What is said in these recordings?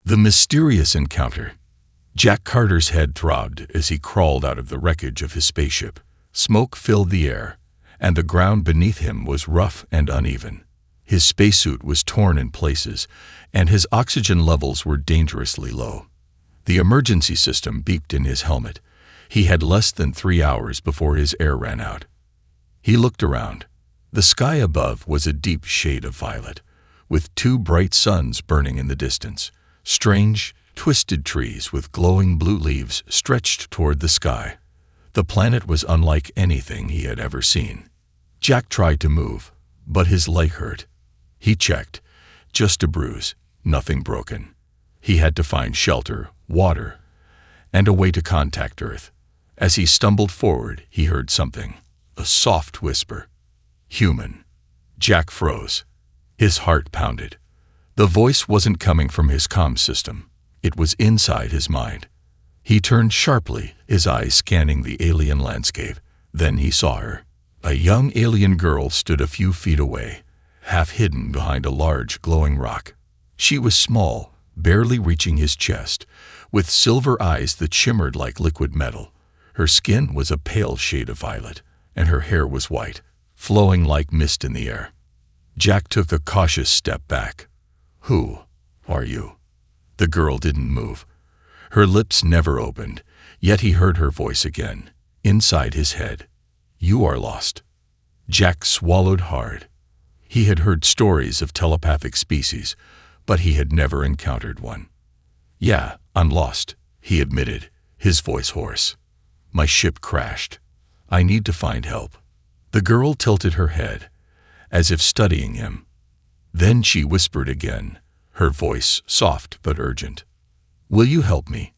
The mysterious encounter. Jack Carter's head throbbed as he crawled out of the wreckage of his spaceship. Smoke filled the air, and the ground beneath him was rough and uneven. His spacesuit was torn in places, and his oxygen levels were dangerously low. The emergency system beeped in his helmet. He had less than 3 hours before his air ran out. He looked around. The sky above was a deep shade of violet, with 2 bright suns burning in the distance. Strange, twisted trees with glowing blue leaves stretched toward the sky. The planet was unlike anything he had ever seen. Jack tried to move, but his leg hurt. He checked. Just a bruise, nothing broken. He had to find shelter, water, and a way to contact Earth. As he stumbled forward, he heard something. A soft whisper. Human. Jack froze. His heart pounded. The voice wasn't coming from his comm system. It was inside his mind. He turned sharply, his eyes scanning the alien landscape. Then he saw her. A young alien girl stood a few feet away, half hidden behind a large, glowing rock. She was small, barely reaching his chest, with silver eyes that shimmered like liquid metal. Her skin was a pale shade of violet, and her hair was white, flowing like mist in the air. Jack took a cautious step back. "Who are you?" The girl didn't move. Her lips never opened, yet he heard her voice again, inside his head. "You are lost." Jack swallowed hard. He had heard stories of telepathic species, but he had never encountered one. "Yeah, I'm lost," he admitted, his voice hoarse. "My ship crashed. I need to find help." The girl tilted her head, as if studying him. Then she whispered again, her voice soft but urgent. "Will you help me?"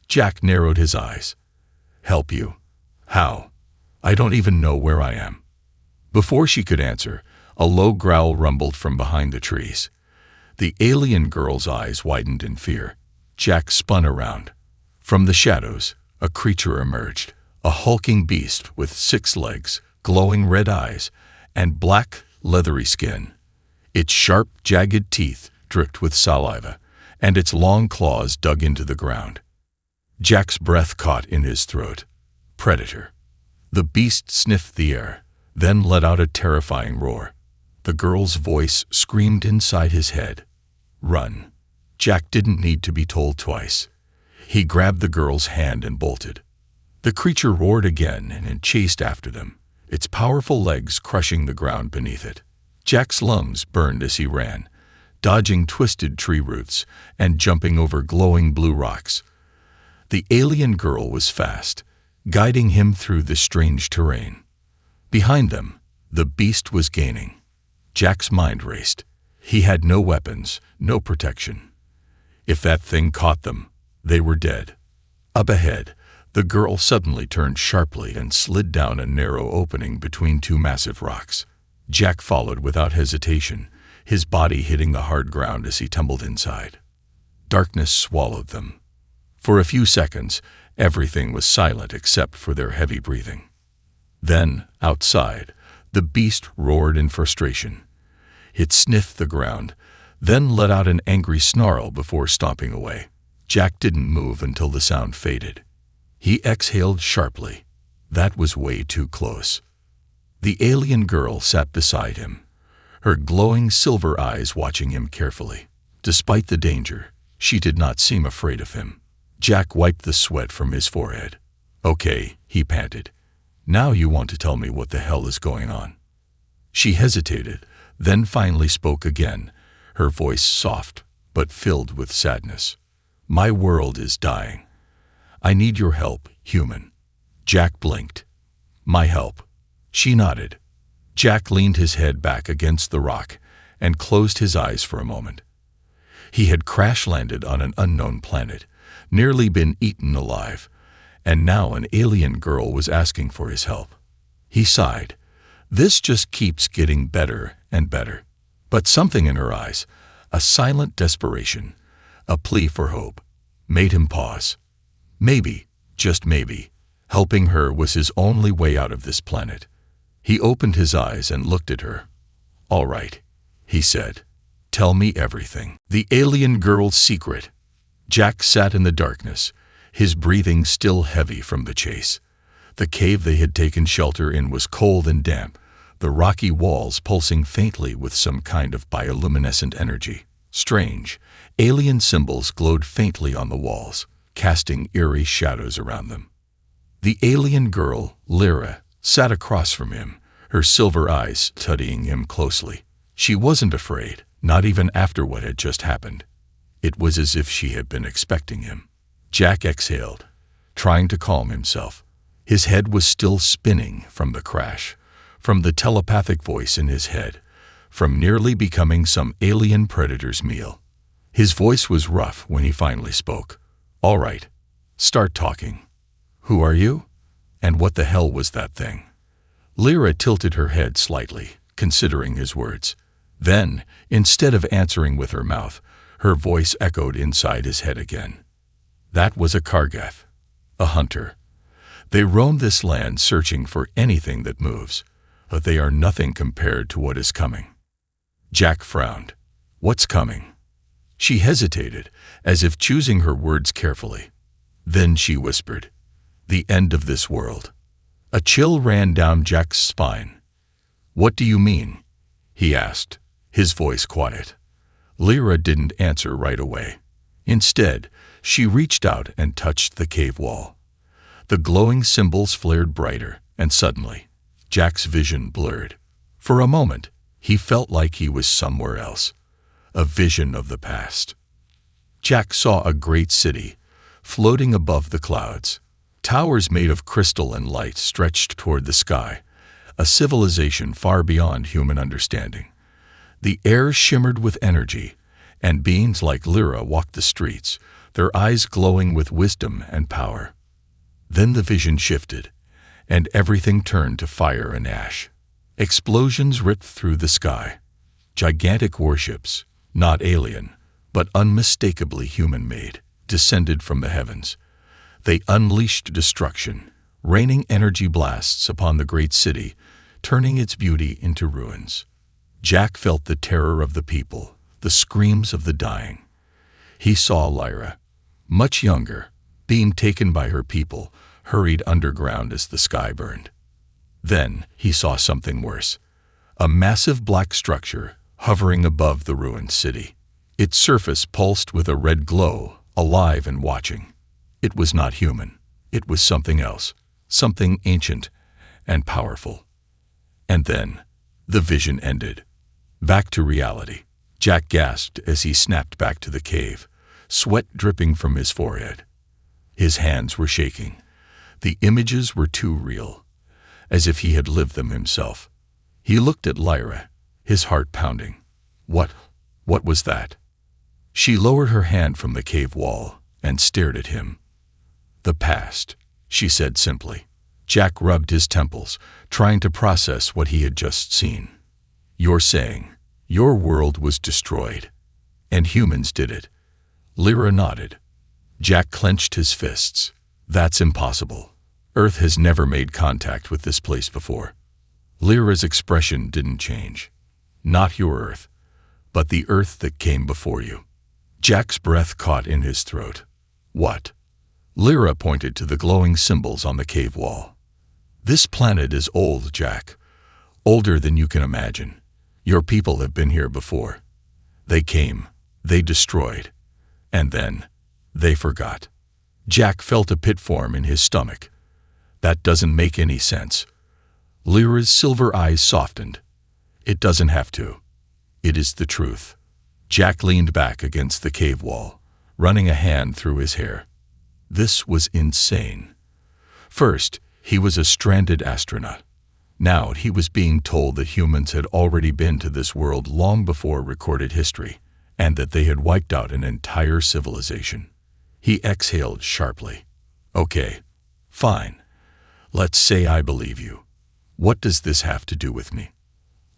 Jack narrowed his eyes. "Help you? How? I don't even know where I am." Before she could answer, a low growl rumbled from behind the trees. The alien girl's eyes widened in fear. Jack spun around. From the shadows, a creature emerged, a hulking beast with 6 legs, glowing red eyes, and black, leathery skin. Its sharp, jagged teeth dripped with saliva, and its long claws dug into the ground. Jack's breath caught in his throat. Predator. The beast sniffed the air, then let out a terrifying roar. The girl's voice screamed inside his head. "Run." Jack didn't need to be told twice. He grabbed the girl's hand and bolted. The creature roared again and chased after them, its powerful legs crushing the ground beneath it. Jack's lungs burned as he ran, dodging twisted tree roots and jumping over glowing blue rocks. The alien girl was fast, guiding him through the strange terrain. Behind them, the beast was gaining. Jack's mind raced. He had no weapons, no protection. If that thing caught them, they were dead. Up ahead, the girl suddenly turned sharply and slid down a narrow opening between 2 massive rocks. Jack followed without hesitation, his body hitting the hard ground as he tumbled inside. Darkness swallowed them. For a few seconds, everything was silent except for their heavy breathing. Then, outside, the beast roared in frustration. It sniffed the ground, then let out an angry snarl before stomping away. Jack didn't move until the sound faded. He exhaled sharply. That was way too close. The alien girl sat beside him, her glowing silver eyes watching him carefully. Despite the danger, she did not seem afraid of him. Jack wiped the sweat from his forehead. "Okay," he panted. "Now you want to tell me what the hell is going on." She hesitated, then finally spoke again, her voice soft but filled with sadness. "My world is dying. I need your help, human." Jack blinked. "My help?" She nodded. Jack leaned his head back against the rock and closed his eyes for a moment. He had crash-landed on an unknown planet, nearly been eaten alive, and now an alien girl was asking for his help. He sighed. This just keeps getting better and better. But something in her eyes, a silent desperation, a plea for hope, made him pause. Maybe, just maybe, helping her was his only way out of this planet. He opened his eyes and looked at her. "All right," he said. "Tell me everything." The alien girl's secret, Jack sat in the darkness, his breathing still heavy from the chase. The cave they had taken shelter in was cold and damp, the rocky walls pulsing faintly with some kind of bioluminescent energy. Strange, alien symbols glowed faintly on the walls, casting eerie shadows around them. The alien girl, Lyra, sat across from him, her silver eyes studying him closely. She wasn't afraid, not even after what had just happened. It was as if she had been expecting him. Jack exhaled, trying to calm himself. His head was still spinning from the crash, from the telepathic voice in his head, from nearly becoming some alien predator's meal. His voice was rough when he finally spoke. "All right, start talking. Who are you? And what the hell was that thing?" Lyra tilted her head slightly, considering his words. Then, instead of answering with her mouth, her voice echoed inside his head again. "That was a Kargath, a hunter. They roam this land searching for anything that moves, but they are nothing compared to what is coming." Jack frowned. "What's coming?" She hesitated, as if choosing her words carefully. Then she whispered, "The end of this world." A chill ran down Jack's spine. "What do you mean?" he asked, his voice quiet. Lyra didn't answer right away. Instead, she reached out and touched the cave wall. The glowing symbols flared brighter, and suddenly, Jack's vision blurred. For a moment, he felt like he was somewhere else, a vision of the past. Jack saw a great city, floating above the clouds. Towers made of crystal and light stretched toward the sky, a civilization far beyond human understanding. The air shimmered with energy, and beings like Lyra walked the streets, their eyes glowing with wisdom and power. Then the vision shifted, and everything turned to fire and ash. Explosions ripped through the sky. Gigantic warships, not alien, but unmistakably human-made, descended from the heavens. They unleashed destruction, raining energy blasts upon the great city, turning its beauty into ruins. Jack felt the terror of the people, the screams of the dying. He saw Lyra, much younger, being taken by her people, hurried underground as the sky burned. Then he saw something worse. A massive black structure hovering above the ruined city. Its surface pulsed with a red glow, alive and watching. It was not human. It was something else, something ancient and powerful. And then the vision ended. Back to reality. Jack gasped as he snapped back to the cave, sweat dripping from his forehead. His hands were shaking. The images were too real, as if he had lived them himself. He looked at Lyra, his heart pounding. What was that? She lowered her hand from the cave wall and stared at him. "The past," she said simply. Jack rubbed his temples, trying to process what he had just seen. "You're saying your world was destroyed, and humans did it?" Lyra nodded. Jack clenched his fists. "That's impossible. Earth has never made contact with this place before." Lyra's expression didn't change. "Not your Earth, but the Earth that came before you." Jack's breath caught in his throat. "What?" Lyra pointed to the glowing symbols on the cave wall. "This planet is old, Jack. Older than you can imagine. Your people have been here before. They came, they destroyed, and then they forgot." Jack felt a pit form in his stomach. "That doesn't make any sense." Lyra's silver eyes softened. "It doesn't have to. It is the truth." Jack leaned back against the cave wall, running a hand through his hair. This was insane. First, he was a stranded astronaut. Now he was being told that humans had already been to this world long before recorded history, and that they had wiped out an entire civilization. He exhaled sharply. "Okay, fine. Let's say I believe you. What does this have to do with me?"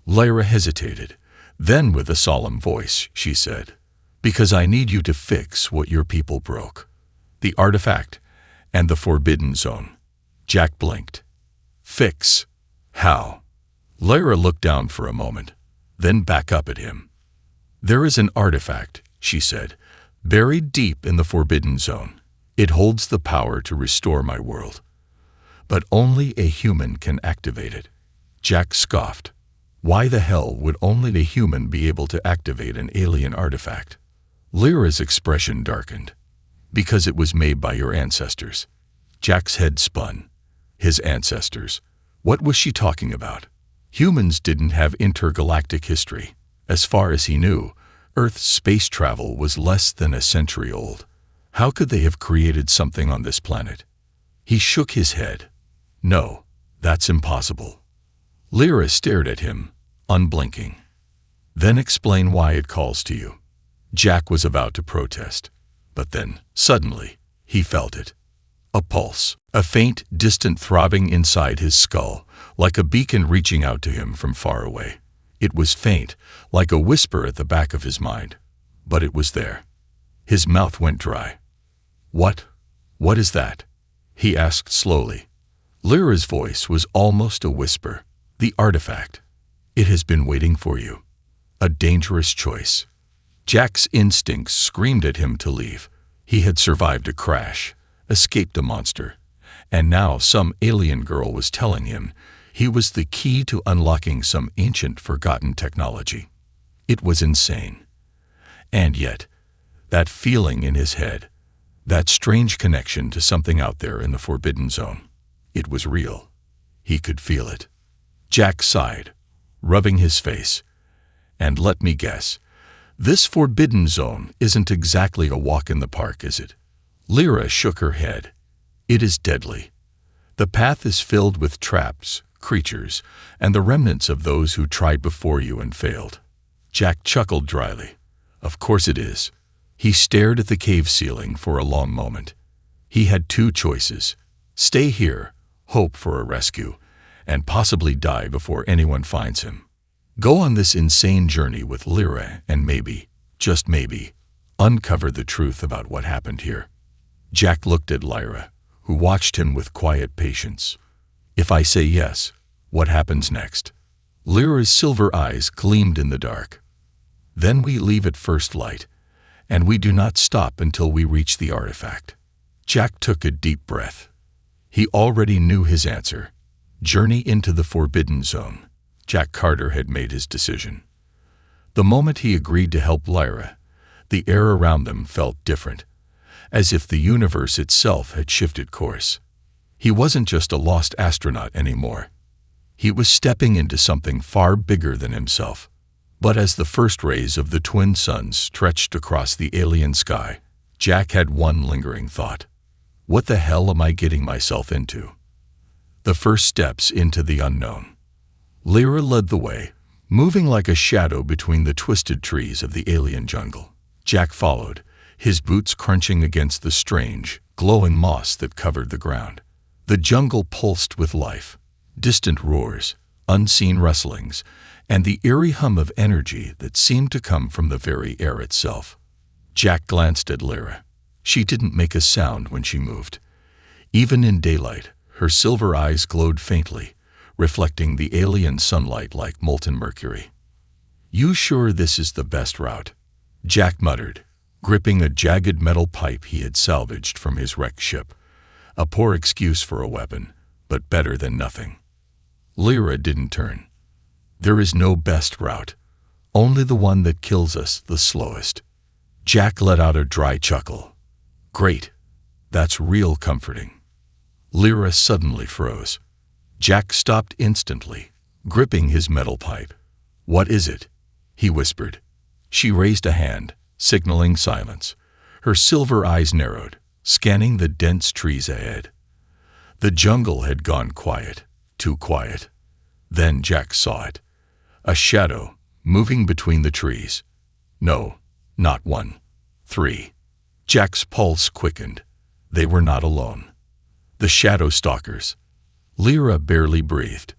Lyra hesitated. Then with a solemn voice, she said, "Because I need you to fix what your people broke. The artifact and the Forbidden Zone." Jack blinked. "Fix? How?" Lyra looked down for a moment, then back up at him. "There is an artifact," she said, Buried deep in the Forbidden Zone, it holds the power to restore my world. But only a human can activate it. Jack scoffed. Why the hell would only a human be able to activate an alien artifact? Lyra's expression darkened. Because it was made by your ancestors. Jack's head spun. His ancestors. What was she talking about? Humans didn't have intergalactic history. As far as he knew, Earth's space travel was less than a century old. How could they have created something on this planet? He shook his head. No, that's impossible. Lyra stared at him, unblinking. Then explain why it calls to you. Jack was about to protest, but then, suddenly, he felt it. A pulse, a faint, distant throbbing inside his skull, like a beacon reaching out to him from far away. It was faint, like a whisper at the back of his mind, but it was there. His mouth went dry. What is that? He asked slowly. Lyra's voice was almost a whisper. The artifact. It has been waiting for you. A dangerous choice. Jack's instincts screamed at him to leave. He had survived a crash, escaped a monster, and now some alien girl was telling him he was the key to unlocking some ancient, forgotten technology. It was insane. And yet, that feeling in his head, that strange connection to something out there in the Forbidden Zone, it was real. He could feel it. Jack sighed, rubbing his face. And let me guess, this Forbidden Zone isn't exactly a walk in the park, is it? Lyra shook her head. It is deadly. The path is filled with traps, creatures, and the remnants of those who tried before you and failed. Jack chuckled dryly. Of course it is. He stared at the cave ceiling for a long moment. He had two choices. Stay here, hope for a rescue, and possibly die before anyone finds him. Go on this insane journey with Lyra and maybe, just maybe, uncover the truth about what happened here. Jack looked at Lyra, who watched him with quiet patience. If I say yes, what happens next? Lyra's silver eyes gleamed in the dark. Then we leave at first light, and we do not stop until we reach the artifact. Jack took a deep breath. He already knew his answer. Journey into the Forbidden Zone. Jack Carter had made his decision. The moment he agreed to help Lyra, the air around them felt different, as if the universe itself had shifted course. He wasn't just a lost astronaut anymore. He was stepping into something far bigger than himself. But as the first rays of the twin suns stretched across the alien sky, Jack had one lingering thought. What the hell am I getting myself into? The first steps into the unknown. Lyra led the way, moving like a shadow between the twisted trees of the alien jungle. Jack followed, his boots crunching against the strange, glowing moss that covered the ground. The jungle pulsed with life, distant roars, unseen rustlings, and the eerie hum of energy that seemed to come from the very air itself. Jack glanced at Lyra. She didn't make a sound when she moved. Even in daylight, her silver eyes glowed faintly, reflecting the alien sunlight like molten mercury. You sure this is the best route? Jack muttered, gripping a jagged metal pipe he had salvaged from his wrecked ship. A poor excuse for a weapon, but better than nothing. Lyra didn't turn. There is no best route, only the one that kills us the slowest. Jack let out a dry chuckle. Great, that's real comforting. Lyra suddenly froze. Jack stopped instantly, gripping his metal pipe. What is it? He whispered. She raised a hand, signaling silence. Her silver eyes narrowed, scanning the dense trees ahead. The jungle had gone quiet, too quiet. Then Jack saw it. A shadow, moving between the trees. No, not one. 3. Jack's pulse quickened. They were not alone. The shadow stalkers. Lyra barely breathed.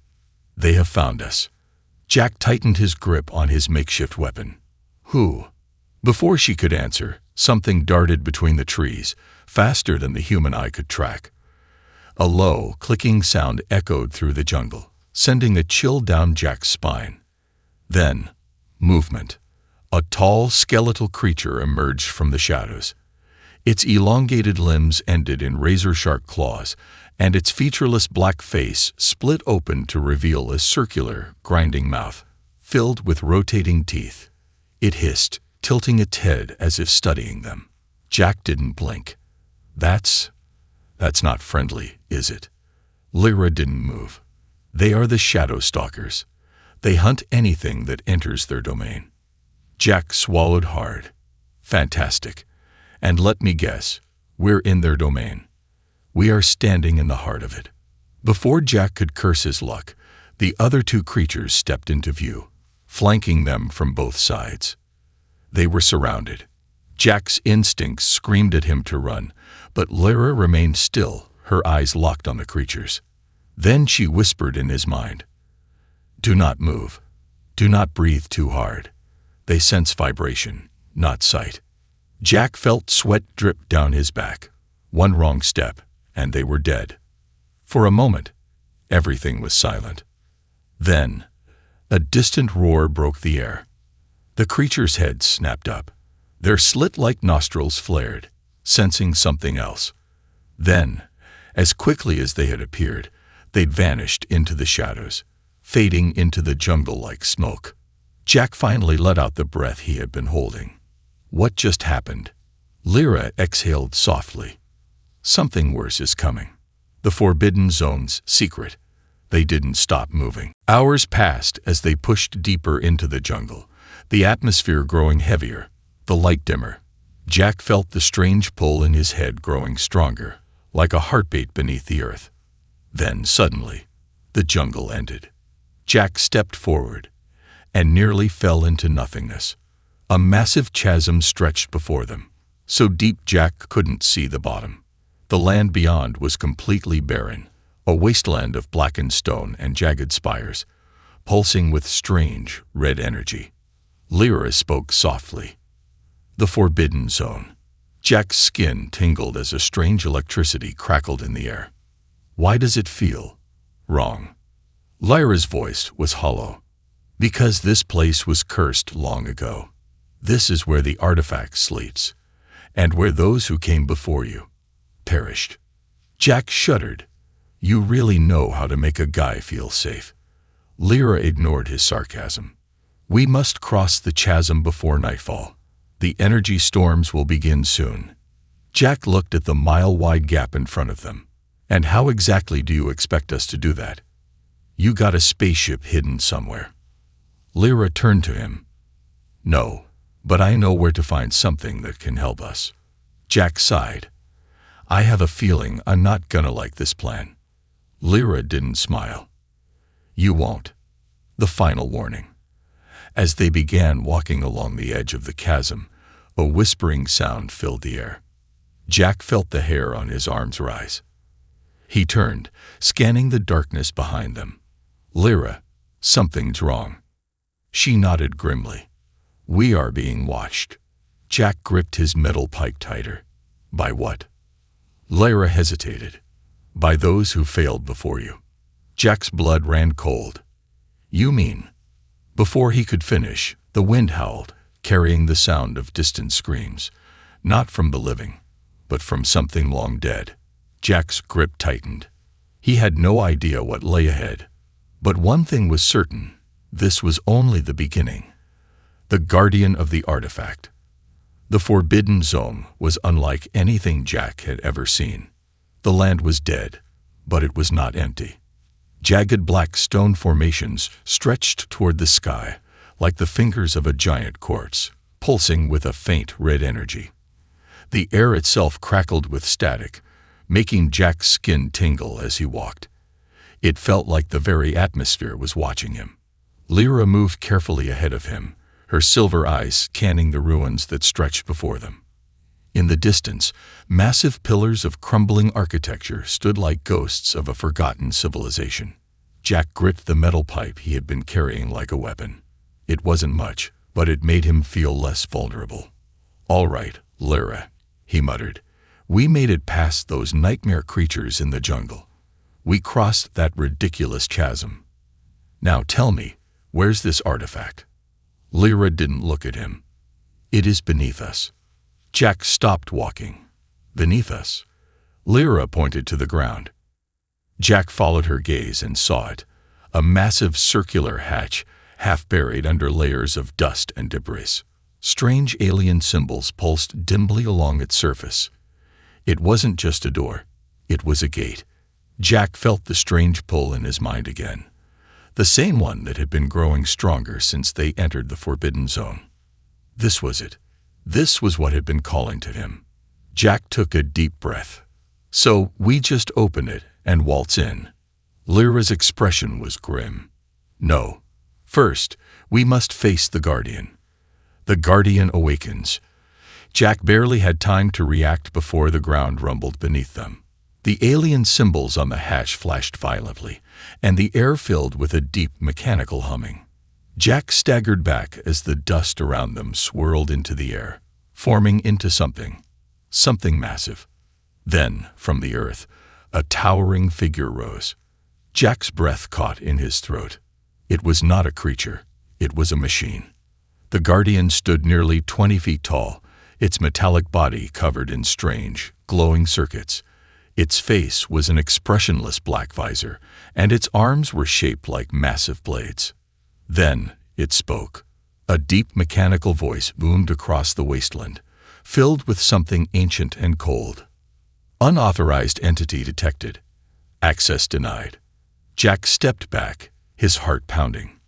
They have found us. Jack tightened his grip on his makeshift weapon. Who? Before she could answer, something darted between the trees, faster than the human eye could track. A low, clicking sound echoed through the jungle, sending a chill down Jack's spine. Then, movement. A tall, skeletal creature emerged from the shadows. Its elongated limbs ended in razor-sharp claws, and its featureless black face split open to reveal a circular, grinding mouth, filled with rotating teeth. It hissed, tilting its head as if studying them. Jack didn't blink. That's not friendly, is it? Lyra didn't move. They are the shadow stalkers. They hunt anything that enters their domain. Jack swallowed hard. Fantastic. And let me guess, we're in their domain. We are standing in the heart of it. Before Jack could curse his luck, the other two creatures stepped into view, flanking them from both sides. They were surrounded. Jack's instincts screamed at him to run, but Lyra remained still, her eyes locked on the creatures. Then she whispered in his mind, "Do not move. Do not breathe too hard. They sense vibration, not sight." Jack felt sweat drip down his back. One wrong step, and they were dead. For a moment, everything was silent. Then, a distant roar broke the air. The creatures' heads snapped up. Their slit-like nostrils flared, sensing something else. Then, as quickly as they had appeared, they vanished into the shadows, fading into the jungle like smoke. Jack finally let out the breath he had been holding. What just happened? Lyra exhaled softly. Something worse is coming. The Forbidden Zone's secret. They didn't stop moving. Hours passed as they pushed deeper into the jungle, the atmosphere growing heavier, the light dimmer. Jack felt the strange pull in his head growing stronger, like a heartbeat beneath the earth. Then, suddenly, the jungle ended. Jack stepped forward and nearly fell into nothingness. A massive chasm stretched before them, so deep Jack couldn't see the bottom. The land beyond was completely barren, a wasteland of blackened stone and jagged spires, pulsing with strange, red energy. Lyra spoke softly. "The Forbidden Zone." Jack's skin tingled as a strange electricity crackled in the air. "Why does it feel wrong?" Lyra's voice was hollow. "Because this place was cursed long ago. This is where the artifact sleeps, and where those who came before you perished." Jack shuddered. "You really know how to make a guy feel safe." Lyra ignored his sarcasm. "We must cross the chasm before nightfall. The energy storms will begin soon." Jack looked at the mile-wide gap in front of them. "And how exactly do you expect us to do that? You got a spaceship hidden somewhere." Lyra turned to him. "No, but I know where to find something that can help us." Jack sighed. "I have a feeling I'm not gonna like this plan." Lyra didn't smile. "You won't." The final warning. As they began walking along the edge of the chasm, a whispering sound filled the air. Jack felt the hair on his arms rise. He turned, scanning the darkness behind them. "Lyra, something's wrong." She nodded grimly. "We are being watched." Jack gripped his metal pipe tighter. "By what?" Lyra hesitated. "By those who failed before you." Jack's blood ran cold. "You mean?" Before he could finish, the wind howled, carrying the sound of distant screams, not from the living, but from something long dead. Jack's grip tightened. He had no idea what lay ahead. But one thing was certain: this was only the beginning. The guardian of the artifact. The Forbidden Zone was unlike anything Jack had ever seen. The land was dead, but it was not empty. Jagged black stone formations stretched toward the sky, like the fingers of a giant quartz, pulsing with a faint red energy. The air itself crackled with static, making Jack's skin tingle as he walked. It felt like the very atmosphere was watching him. Lyra moved carefully ahead of him, her silver eyes scanning the ruins that stretched before them. In the distance, massive pillars of crumbling architecture stood like ghosts of a forgotten civilization. Jack gripped the metal pipe he had been carrying like a weapon. It wasn't much, but it made him feel less vulnerable. "All right, Lyra," he muttered. "We made it past those nightmare creatures in the jungle. We crossed that ridiculous chasm. Now tell me, where's this artifact?" Lyra didn't look at him. "It is beneath us." Jack stopped walking. "Beneath us?" Lyra pointed to the ground. Jack followed her gaze and saw it, a massive circular hatch, half buried under layers of dust and debris. Strange alien symbols pulsed dimly along its surface. It wasn't just a door, it was a gate. Jack felt the strange pull in his mind again, the same one that had been growing stronger since they entered the forbidden zone. This was it. This was what had been calling to him. Jack took a deep breath. "So we just open it and waltz in?" Lyra's expression was grim. "No. First, we must face the Guardian." The Guardian awakens. Jack barely had time to react before the ground rumbled beneath them. The alien symbols on the hatch flashed violently, and the air filled with a deep mechanical humming. Jack staggered back as the dust around them swirled into the air, forming into something massive. Then, from the earth, a towering figure rose. Jack's breath caught in his throat. It was not a creature, it was a machine. The Guardian stood nearly 20 feet tall, its metallic body covered in strange, glowing circuits. Its face was an expressionless black visor, and its arms were shaped like massive blades. Then it spoke. A deep mechanical voice boomed across the wasteland, filled with something ancient and cold. "Unauthorized entity detected. Access denied." Jack stepped back, his heart pounding.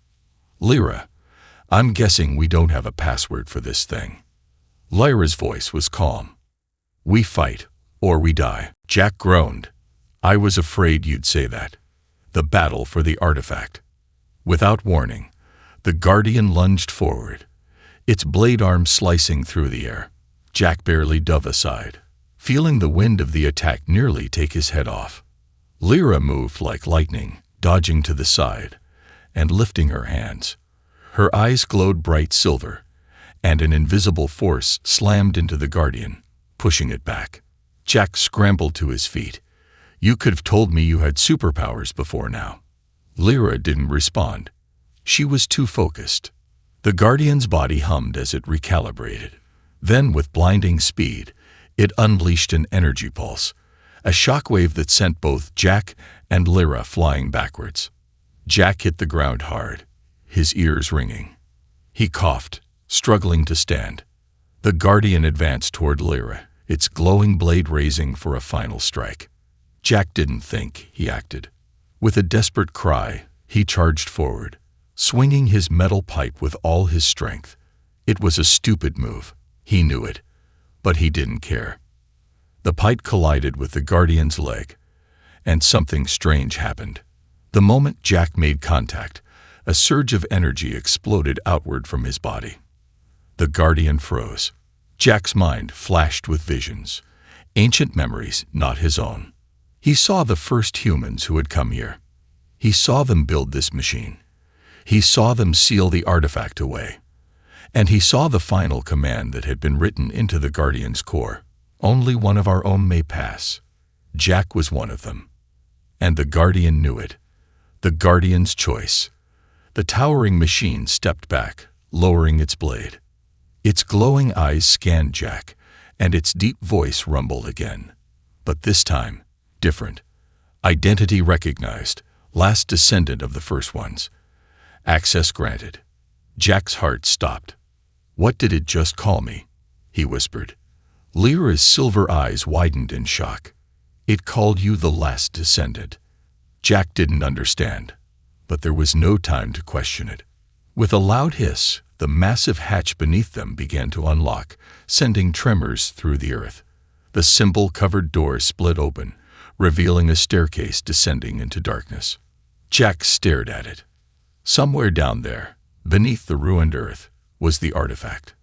"Lyra, I'm guessing we don't have a password for this thing." Lyra's voice was calm. "We fight, or we die." Jack groaned. "I was afraid you'd say that." The battle for the artifact. Without warning, the Guardian lunged forward, its blade arm slicing through the air. Jack barely dove aside, feeling the wind of the attack nearly take his head off. Lyra moved like lightning, dodging to the side and lifting her hands. Her eyes glowed bright silver, and an invisible force slammed into the Guardian, pushing it back. Jack scrambled to his feet. "You could have told me you had superpowers before now." Lyra didn't respond. She was too focused. The Guardian's body hummed as it recalibrated. Then, with blinding speed, it unleashed an energy pulse, a shockwave that sent both Jack and Lyra flying backwards. Jack hit the ground hard, his ears ringing. He coughed, struggling to stand. The Guardian advanced toward Lyra, its glowing blade raising for a final strike. Jack didn't think, he acted. With a desperate cry, he charged forward, swinging his metal pipe with all his strength. It was a stupid move. He knew it, but he didn't care. The pipe collided with the Guardian's leg, and something strange happened. The moment Jack made contact, a surge of energy exploded outward from his body. The Guardian froze. Jack's mind flashed with visions, ancient memories not his own. He saw the first humans who had come here. He saw them build this machine. He saw them seal the artifact away. And he saw the final command that had been written into the Guardian's core. "Only one of our own may pass." Jack was one of them. And the Guardian knew it. The Guardian's choice. The towering machine stepped back, lowering its blade. Its glowing eyes scanned Jack, and its deep voice rumbled again. But this time, different. Identity recognized, last descendant of the first ones. Access granted. Jack's heart stopped. "What did it just call me?" he whispered. Lyra's silver eyes widened in shock. "It called you the last descendant." Jack didn't understand, but there was no time to question it. With a loud hiss, the massive hatch beneath them began to unlock, sending tremors through the earth. The symbol-covered door split open, revealing a staircase descending into darkness. Jack stared at it. Somewhere down there, beneath the ruined earth, was the artifact.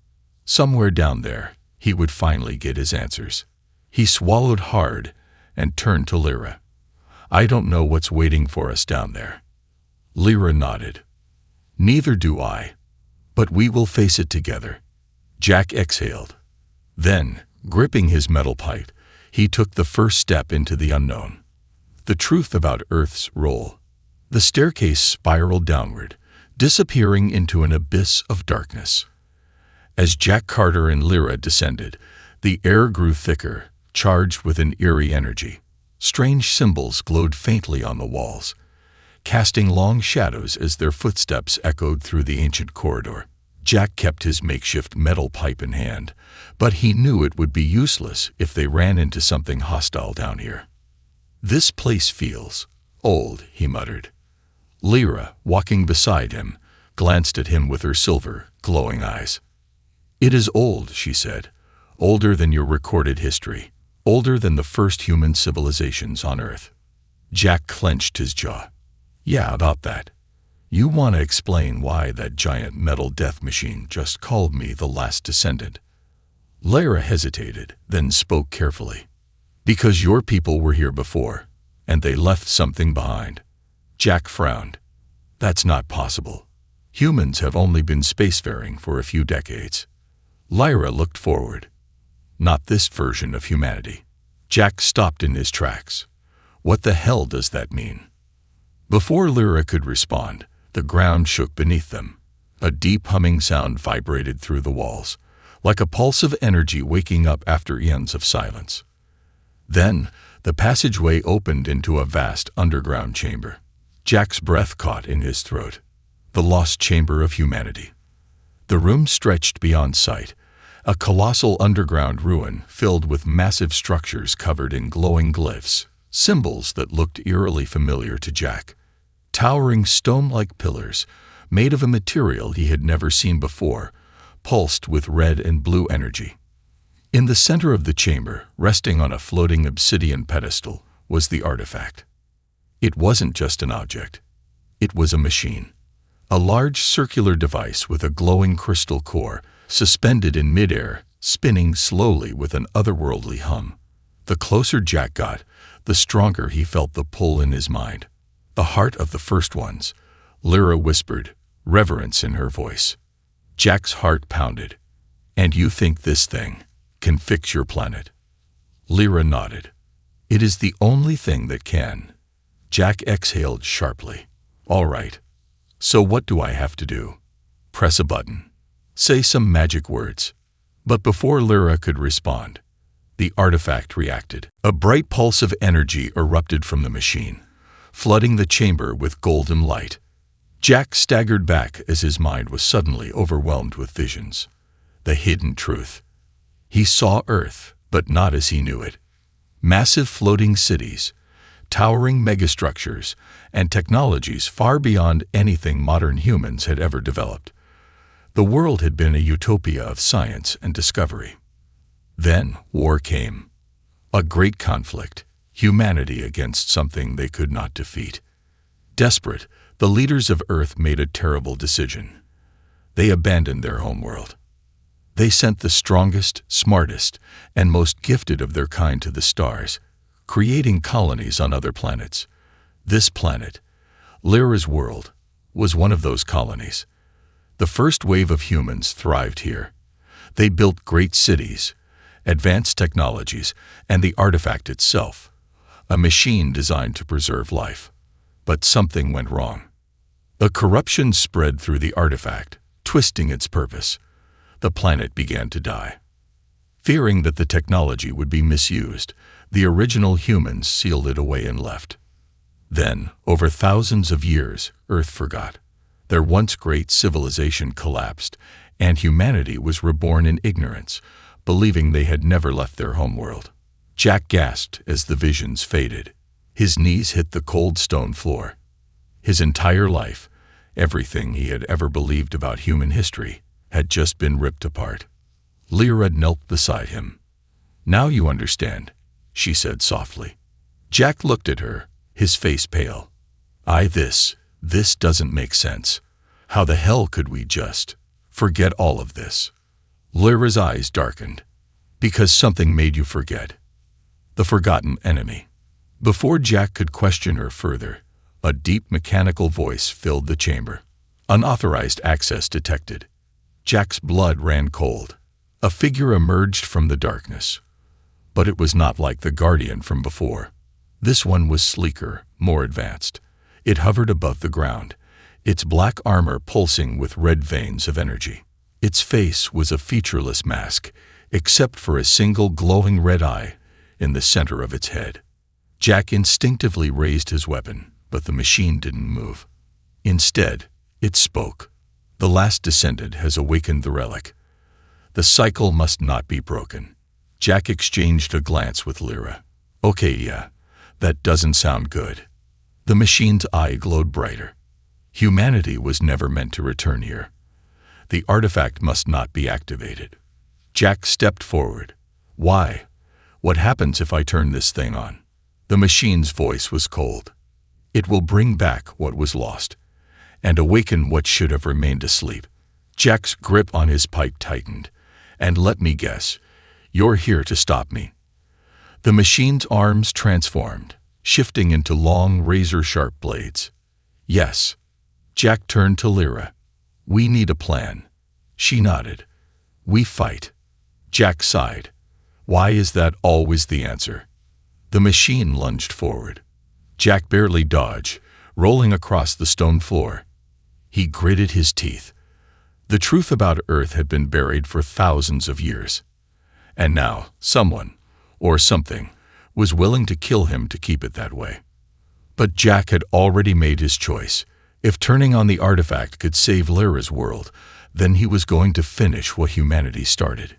Somewhere down there, he would finally get his answers. He swallowed hard and turned to Lyra. "I don't know what's waiting for us down there." Lyra nodded. "Neither do I, but we will face it together." Jack exhaled. Then, gripping his metal pipe, he took the first step into the unknown. The truth about Earth's role. The staircase spiraled downward, disappearing into an abyss of darkness. As Jack Carter and Lyra descended, the air grew thicker, charged with an eerie energy. Strange symbols glowed faintly on the walls, casting long shadows as their footsteps echoed through the ancient corridor. Jack kept his makeshift metal pipe in hand, but he knew it would be useless if they ran into something hostile down here. "This place feels old," he muttered. Lyra, walking beside him, glanced at him with her silver, glowing eyes. "It is old," she said, "older than your recorded history, older than the first human civilizations on Earth." Jack clenched his jaw. "Yeah, about that. You want to explain why that giant metal death machine just called me the last descendant?" Lyra hesitated, then spoke carefully. "Because your people were here before, and they left something behind." Jack frowned. "That's not possible. Humans have only been spacefaring for a few decades." Lyra looked forward. "Not this version of humanity." Jack stopped in his tracks. "What the hell does that mean?" Before Lyra could respond, the ground shook beneath them. A deep humming sound vibrated through the walls, like a pulse of energy waking up after eons of silence. Then, the passageway opened into a vast underground chamber. Jack's breath caught in his throat. The lost chamber of humanity. The room stretched beyond sight, a colossal underground ruin filled with massive structures covered in glowing glyphs, symbols that looked eerily familiar to Jack. Towering stone-like pillars, made of a material he had never seen before, pulsed with red and blue energy. In the center of the chamber, resting on a floating obsidian pedestal, was the artifact. It wasn't just an object. It was a machine. A large circular device with a glowing crystal core, suspended in midair, spinning slowly with an otherworldly hum. The closer Jack got, the stronger he felt the pull in his mind. "The heart of the first ones," Lyra whispered, reverence in her voice. Jack's heart pounded. "And you think this thing can fix your planet?" Lyra nodded. "It is the only thing that can." Jack exhaled sharply. "All right. So what do I have to do?" "Press a button. Say some magic words." But before Lyra could respond, the artifact reacted. A bright pulse of energy erupted from the machine, flooding the chamber with golden light. Jack staggered back as his mind was suddenly overwhelmed with visions. The hidden truth. He saw Earth, but not as he knew it. Massive floating cities, towering megastructures, and technologies far beyond anything modern humans had ever developed. The world had been a utopia of science and discovery. Then war came. A great conflict, humanity against something they could not defeat. Desperate, the leaders of Earth made a terrible decision. They abandoned their homeworld. They sent the strongest, smartest, and most gifted of their kind to the stars, creating colonies on other planets. This planet, Lyra's world, was one of those colonies. The first wave of humans thrived here. They built great cities, advanced technologies, and the artifact itself, a machine designed to preserve life. But something went wrong. A corruption spread through the artifact, twisting its purpose. The planet began to die. Fearing that the technology would be misused, the original humans sealed it away and left. Then, over thousands of years, Earth forgot. Their once great civilization collapsed, and humanity was reborn in ignorance, believing they had never left their homeworld. Jack gasped as the visions faded. His knees hit the cold stone floor. His entire life, everything he had ever believed about human history, had just been ripped apart. Lyra knelt beside him. "Now you understand," she said softly. Jack looked at her, his face pale. This doesn't make sense. How the hell could we just forget all of this?" Lyra's eyes darkened. "Because something made you forget. The forgotten enemy." Before Jack could question her further, a deep mechanical voice filled the chamber. Unauthorized access detected. Jack's blood ran cold. A figure emerged from the darkness. But it was not like the Guardian from before. This one was sleeker, more advanced. It hovered above the ground, its black armor pulsing with red veins of energy. Its face was a featureless mask, except for a single glowing red eye in the center of its head. Jack instinctively raised his weapon, but the machine didn't move. Instead, it spoke. "The last descendant has awakened the relic. The cycle must not be broken." Jack exchanged a glance with Lyra. "Okay, yeah, that doesn't sound good." The machine's eye glowed brighter. Humanity was never meant to return here. The artifact must not be activated. Jack stepped forward. "Why? What happens if I turn this thing on?" The machine's voice was cold. "It will bring back what was lost, and awaken what should have remained asleep." Jack's grip on his pipe tightened. "And let me guess, you're here to stop me." The machine's arms transformed, shifting into long, razor-sharp blades. "Yes." Jack turned to Lyra. "We need a plan." She nodded. "We fight." Jack sighed. "Why is that always the answer?" The machine lunged forward. Jack barely dodged, rolling across the stone floor. He gritted his teeth. The truth about Earth had been buried for thousands of years. And now, someone, or something, was willing to kill him to keep it that way. But Jack had already made his choice. If turning on the artifact could save Lyra's world, then he was going to finish what humanity started.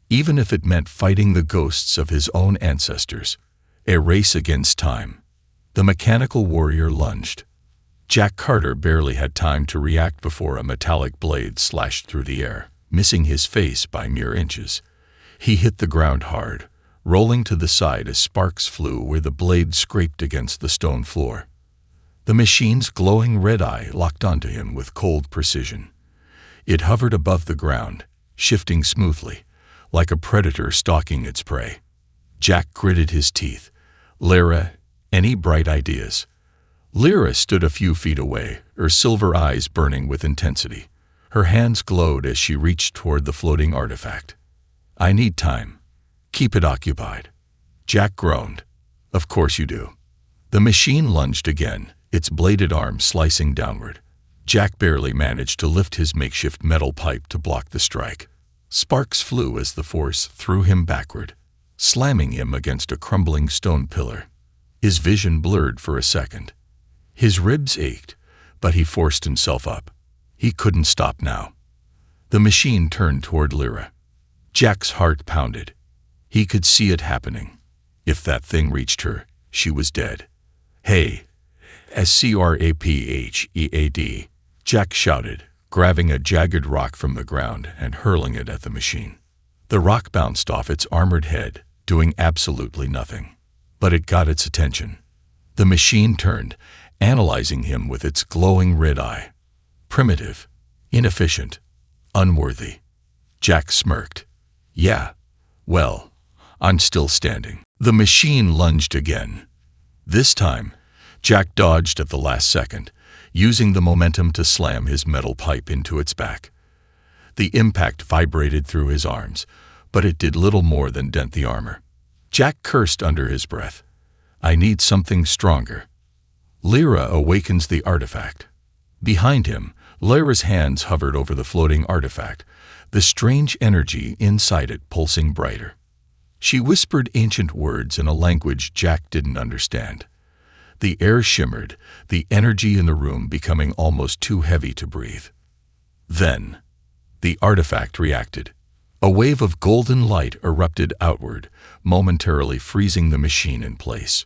Even if it meant fighting the ghosts of his own ancestors. A race against time. The mechanical warrior lunged. Jack Carter barely had time to react before a metallic blade slashed through the air, missing his face by mere inches. He hit the ground hard, rolling to the side as sparks flew where the blade scraped against the stone floor. The machine's glowing red eye locked onto him with cold precision. It hovered above the ground, shifting smoothly, like a predator stalking its prey. Jack gritted his teeth. "Lyra, any bright ideas?" Lyra stood a few feet away, her silver eyes burning with intensity. Her hands glowed as she reached toward the floating artifact. "I need time. Keep it occupied." Jack groaned. "Of course you do." The machine lunged again, its bladed arm slicing downward. Jack barely managed to lift his makeshift metal pipe to block the strike. Sparks flew as the force threw him backward, slamming him against a crumbling stone pillar. His vision blurred for a second. His ribs ached, but he forced himself up. He couldn't stop now. The machine turned toward Lyra. Jack's heart pounded. He could see it happening. If that thing reached her, she was dead. "Hey, scraphead," Jack shouted, grabbing a jagged rock from the ground and hurling it at the machine. The rock bounced off its armored head, doing absolutely nothing. But it got its attention. The machine turned, analyzing him with its glowing red eye. Primitive, inefficient, unworthy. Jack smirked. "Yeah, well, I'm still standing." The machine lunged again. This time, Jack dodged at the last second, using the momentum to slam his metal pipe into its back. The impact vibrated through his arms, but it did little more than dent the armor. Jack cursed under his breath. "I need something stronger." Lyra awakens the artifact. Behind him, Lyra's hands hovered over the floating artifact, the strange energy inside it pulsing brighter. She whispered ancient words in a language Jack didn't understand. The air shimmered, the energy in the room becoming almost too heavy to breathe. Then, the artifact reacted. A wave of golden light erupted outward, momentarily freezing the machine in place.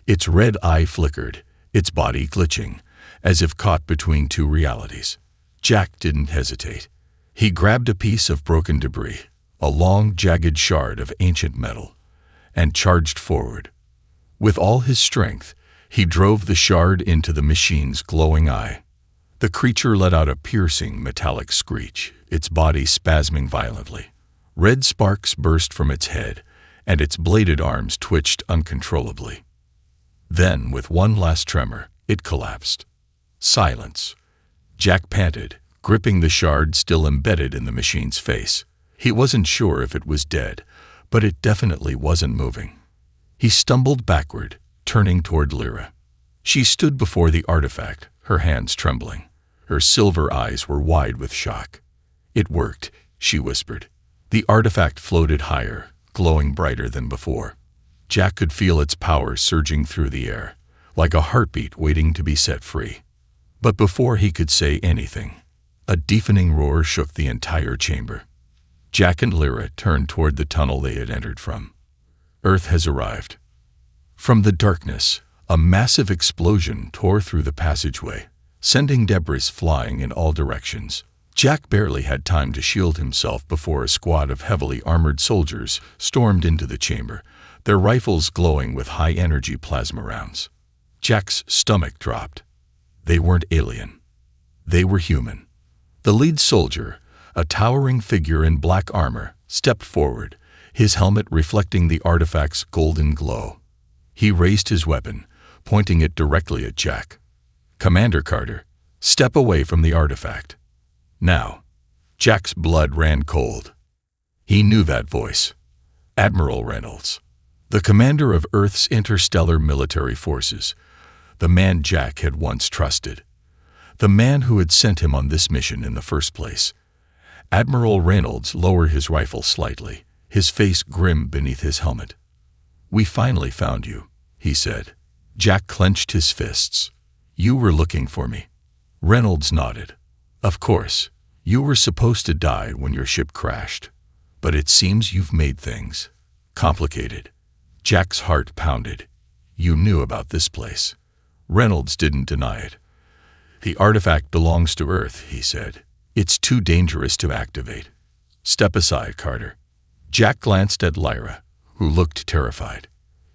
Its red eye flickered, its body glitching, as if caught between two realities. Jack didn't hesitate. He grabbed a piece of broken debris, a long, jagged shard of ancient metal, and charged forward. With all his strength, he drove the shard into the machine's glowing eye. The creature let out a piercing, metallic screech, its body spasming violently. Red sparks burst from its head, and its bladed arms twitched uncontrollably. Then, with one last tremor, it collapsed. Silence. Jack panted, gripping the shard still embedded in the machine's face. He wasn't sure if it was dead, but it definitely wasn't moving. He stumbled backward, turning toward Lyra. She stood before the artifact, her hands trembling. Her silver eyes were wide with shock. "It worked," she whispered. The artifact floated higher, glowing brighter than before. Jack could feel its power surging through the air, like a heartbeat waiting to be set free. But before he could say anything, a deafening roar shook the entire chamber. Jack and Lyra turned toward the tunnel they had entered from. "Earth has arrived." From the darkness, a massive explosion tore through the passageway, sending debris flying in all directions. Jack barely had time to shield himself before a squad of heavily armored soldiers stormed into the chamber, their rifles glowing with high-energy plasma rounds. Jack's stomach dropped. They weren't alien. They were human. The lead soldier, a towering figure in black armor, stepped forward, his helmet reflecting the artifact's golden glow. He raised his weapon, pointing it directly at Jack. "Commander Carter, step away from the artifact." Now, Jack's blood ran cold. He knew that voice. Admiral Reynolds, the commander of Earth's interstellar military forces, the man Jack had once trusted, the man who had sent him on this mission in the first place. Admiral Reynolds lowered his rifle slightly, his face grim beneath his helmet. "We finally found you," he said. Jack clenched his fists. "You were looking for me." Reynolds nodded. "Of course, you were supposed to die when your ship crashed. But it seems you've made things complicated." Jack's heart pounded. "You knew about this place." Reynolds didn't deny it. "The artifact belongs to Earth," he said. "It's too dangerous to activate." "Step aside, Carter." Jack glanced at Lyra, who looked terrified.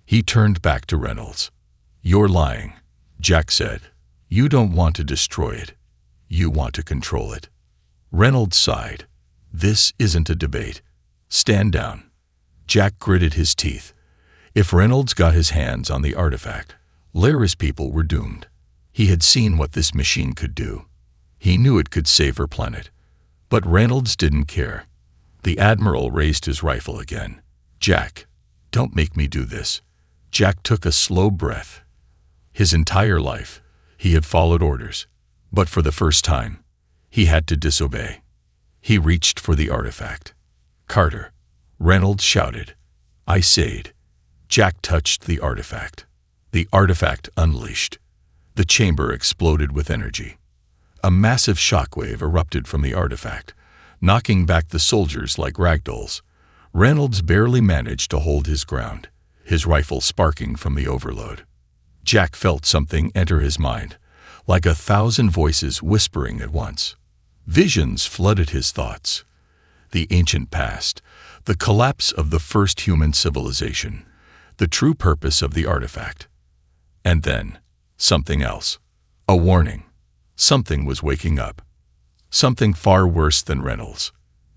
He turned back to Reynolds. "You're lying," Jack said. "You don't want to destroy it. You want to control it." Reynolds sighed. "This isn't a debate. Stand down." Jack gritted his teeth. If Reynolds got his hands on the artifact, Lyra's people were doomed. He had seen what this machine could do. He knew it could save her planet. But Reynolds didn't care. The Admiral raised his rifle again. "Jack, don't make me do this." Jack took a slow breath. His entire life, he had followed orders. But for the first time, he had to disobey. He reached for the artifact. "Carter," Reynolds shouted. "I said." Jack touched the artifact. The artifact unleashed. The chamber exploded with energy. A massive shockwave erupted from the artifact, knocking back the soldiers like ragdolls. Reynolds barely managed to hold his ground, his rifle sparking from the overload. Jack felt something enter his mind, like 1,000 voices whispering at once. Visions flooded his thoughts. The ancient past, the collapse of the first human civilization, the true purpose of the artifact. And then, something else. A warning. Something was waking up. Something far worse than Reynolds.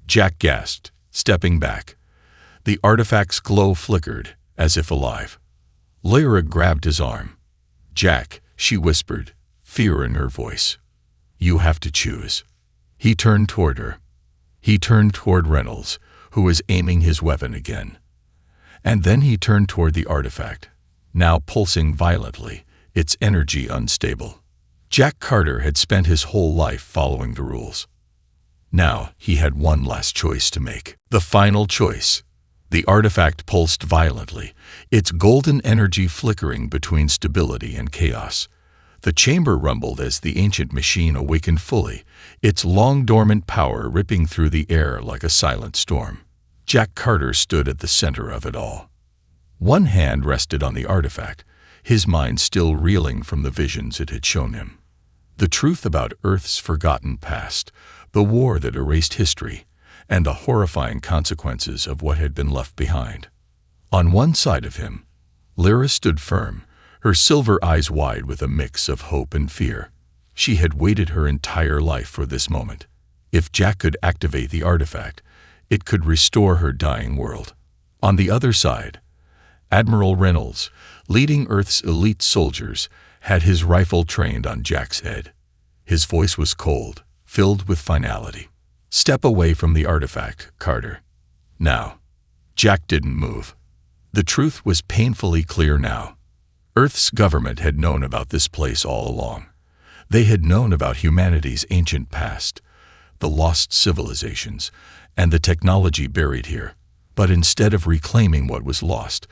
Jack gasped, stepping back. The artifact's glow flickered, as if alive. Lyra grabbed his arm. "Jack," she whispered, fear in her voice. "You have to choose." He turned toward her. He turned toward Reynolds, who was aiming his weapon again. And then he turned toward the artifact, now pulsing violently, its energy unstable. Jack Carter had spent his whole life following the rules. Now he had one last choice to make. The final choice. The artifact pulsed violently, its golden energy flickering between stability and chaos. The chamber rumbled as the ancient machine awakened fully, its long-dormant power ripping through the air like a silent storm. Jack Carter stood at the center of it all. One hand rested on the artifact, his mind still reeling from the visions it had shown him. The truth about Earth's forgotten past, the war that erased history, and the horrifying consequences of what had been left behind. On one side of him, Lyra stood firm, her silver eyes wide with a mix of hope and fear. She had waited her entire life for this moment. If Jack could activate the artifact, it could restore her dying world. On the other side, Admiral Reynolds, leading Earth's elite soldiers, had his rifle trained on Jack's head. His voice was cold, filled with finality. "Step away from the artifact, Carter." Now. Jack didn't move. The truth was painfully clear now. Earth's government had known about this place all along. They had known about humanity's ancient past, the lost civilizations, and the technology buried here. But instead of reclaiming what was lost,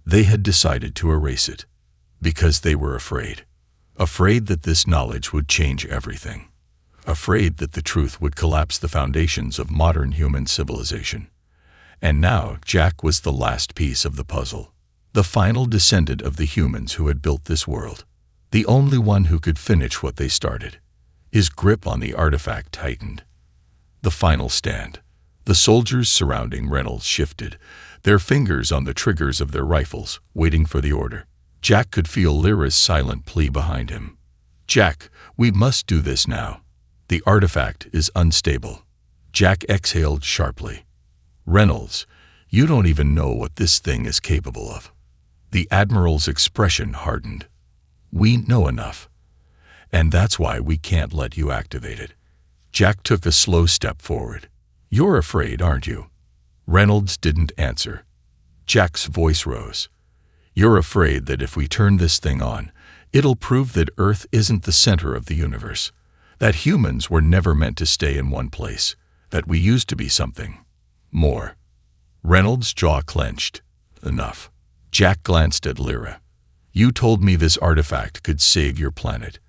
they had decided to erase it, because they were afraid. Afraid that this knowledge would change everything. Afraid that the truth would collapse the foundations of modern human civilization. And now Jack was the last piece of the puzzle. The final descendant of the humans who had built this world. The only one who could finish what they started. His grip on the artifact tightened. The final stand. The soldiers surrounding Reynolds shifted, their fingers on the triggers of their rifles, waiting for the order. Jack could feel Lyra's silent plea behind him. "Jack, we must do this now. The artifact is unstable." Jack exhaled sharply. "Reynolds, you don't even know what this thing is capable of." The Admiral's expression hardened. "We know enough. And that's why we can't let you activate it." Jack took a slow step forward. "You're afraid, aren't you?" Reynolds didn't answer. Jack's voice rose. "You're afraid that if we turn this thing on, it'll prove that Earth isn't the center of the universe, that humans were never meant to stay in one place, that we used to be something more." Reynolds' jaw clenched. "Enough." Jack glanced at Lyra. "You told me this artifact could save your planet.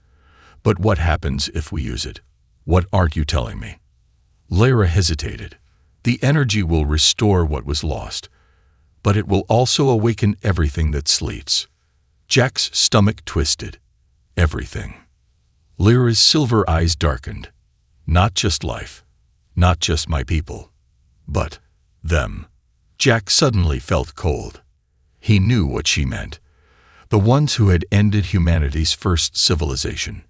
But what happens if we use it? What aren't you telling me?" Lyra hesitated. "The energy will restore what was lost, but it will also awaken everything that sleeps." Jack's stomach twisted. Everything. Lyra's silver eyes darkened. "Not just life. Not just my people. But them." Jack suddenly felt cold. He knew what she meant. The ones who had ended humanity's first civilization.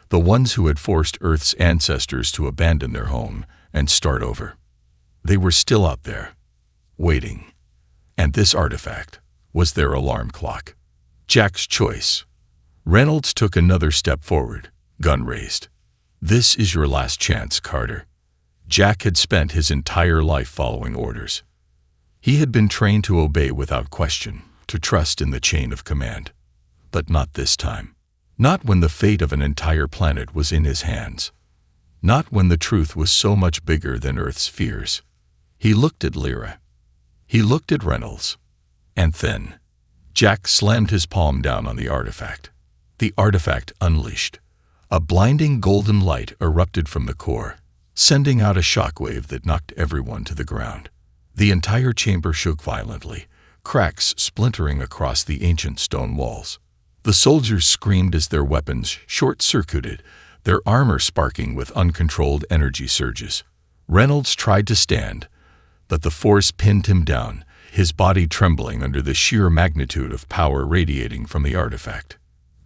The ones who had forced Earth's ancestors to abandon their home and start over. They were still out there, waiting. And this artifact was their alarm clock. Jack's choice. Reynolds took another step forward, gun raised. "This is your last chance, Carter." Jack had spent his entire life following orders. He had been trained to obey without question, to trust in the chain of command. But not this time. Not when the fate of an entire planet was in his hands. Not when the truth was so much bigger than Earth's fears. He looked at Lyra. He looked at Reynolds. And then, Jack slammed his palm down on the artifact. The artifact unleashed. A blinding golden light erupted from the core, sending out a shockwave that knocked everyone to the ground. The entire chamber shook violently, cracks splintering across the ancient stone walls. The soldiers screamed as their weapons short-circuited, their armor sparking with uncontrolled energy surges. Reynolds tried to stand, but the force pinned him down, his body trembling under the sheer magnitude of power radiating from the artifact.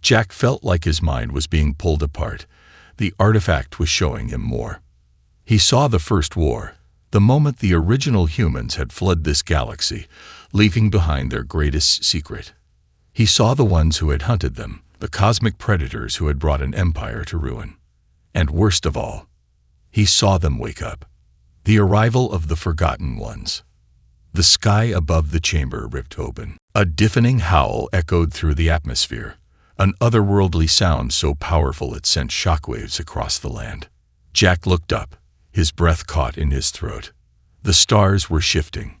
Jack felt like his mind was being pulled apart. The artifact was showing him more. He saw the First War, the moment the original humans had fled this galaxy, leaving behind their greatest secret. He saw the ones who had hunted them, the cosmic predators who had brought an empire to ruin. And worst of all, he saw them wake up. The arrival of the Forgotten Ones. The sky above the chamber ripped open. A deafening howl echoed through the atmosphere, an otherworldly sound so powerful it sent shockwaves across the land. Jack looked up, his breath caught in his throat. The stars were shifting.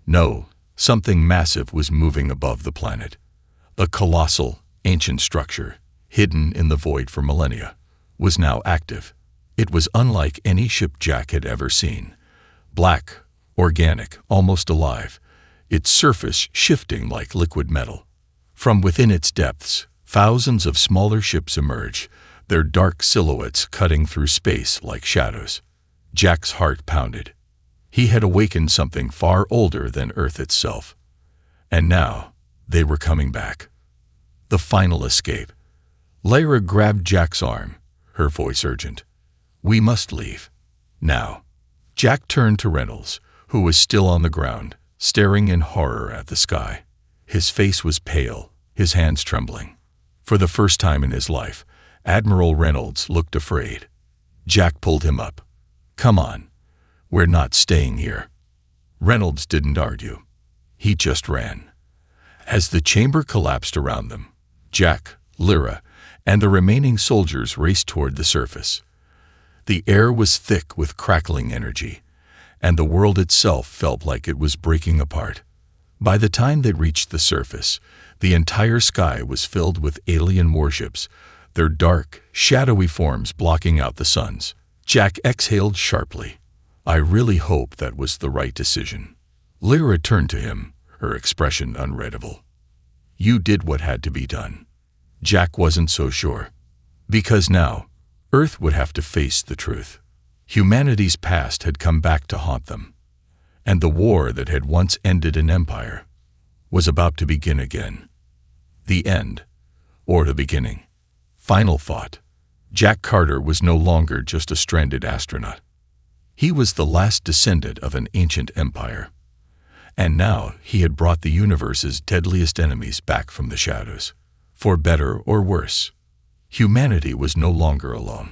No, something massive was moving above the planet. A colossal, ancient structure, hidden in the void for millennia, was now active. It was unlike any ship Jack had ever seen. Black, organic, almost alive, its surface shifting like liquid metal. From within its depths, thousands of smaller ships emerged, their dark silhouettes cutting through space like shadows. Jack's heart pounded. He had awakened something far older than Earth itself. And now, they were coming back. The final escape. Lyra grabbed Jack's arm, her voice urgent. "We must leave. Now." Jack turned to Reynolds, who was still on the ground, staring in horror at the sky. His face was pale, his hands trembling. For the first time in his life, Admiral Reynolds looked afraid. Jack pulled him up. "Come on. We're not staying here." Reynolds didn't argue. He just ran. As the chamber collapsed around them, Jack, Lyra, and the remaining soldiers raced toward the surface. The air was thick with crackling energy, and the world itself felt like it was breaking apart. By the time they reached the surface, the entire sky was filled with alien warships, their dark, shadowy forms blocking out the suns. Jack exhaled sharply. I really hope that was the right decision. Lyra turned to him, her expression unreadable. You did what had to be done. Jack wasn't so sure. Because now, Earth would have to face the truth. Humanity's past had come back to haunt them, and the war that had once ended an empire was about to begin again. The end, or the beginning. Final thought. Jack Carter was no longer just a stranded astronaut. He was the last descendant of an ancient empire, and now he had brought the universe's deadliest enemies back from the shadows. For better or worse, humanity was no longer alone.